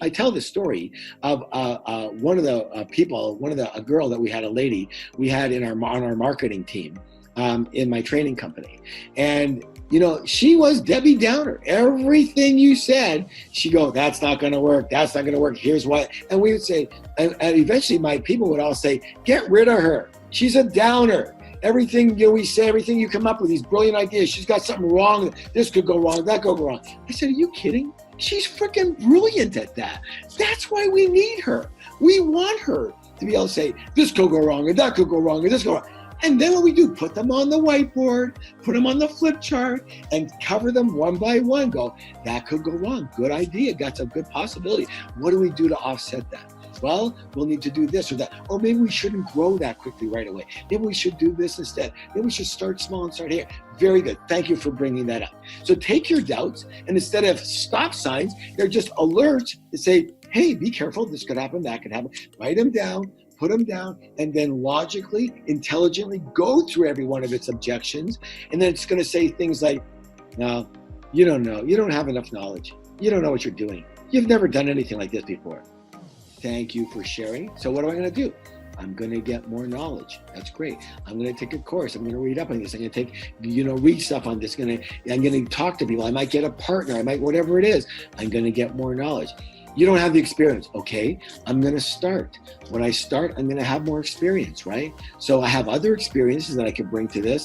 I tell the story of one of the people, a girl that we had, a lady we had in on our marketing team in my training company, and she was Debbie Downer. Everything you said, she go, "That's not going to work. That's not going to work. Here's why." And we would say, and eventually my people would all say, "Get rid of her. She's a downer." Everything we say, everything you come up with, these brilliant ideas, she's got something wrong. This could go wrong. That could go wrong. I said, "Are you kidding? She's freaking brilliant at that. That's why we need her. We want her to be able to say, this could go wrong, or that could go wrong, or this could go wrong." And then what we do, put them on the whiteboard, put them on the flip chart, and cover them one by one. Go, that could go wrong. Good idea. That's a good possibility. What do we do to offset that? Well, we'll need to do this or that. Or maybe we shouldn't grow that quickly right away. Maybe we should do this instead. Maybe we should start small and start here. Very good. Thank you for bringing that up. So take your doubts, and instead of stop signs, they're just alerts that say, hey, be careful. This could happen. That could happen. Write them down. Put them down, and then logically, intelligently go through every one of its objections. And then it's going to say things like, no, you don't know. You don't have enough knowledge. You don't know what you're doing. You've never done anything like this before. Thank you for sharing. So what am I going to do? I'm going to get more knowledge. That's great. I'm going to take a course. I'm going to read up on this. I'm going to take, read stuff on this. I'm going to talk to people. I might get a partner. I might, whatever it is, I'm going to get more knowledge. You don't have the experience. Okay, I'm going to start. When I start, I'm going to have more experience, right? So I have other experiences that I can bring to this.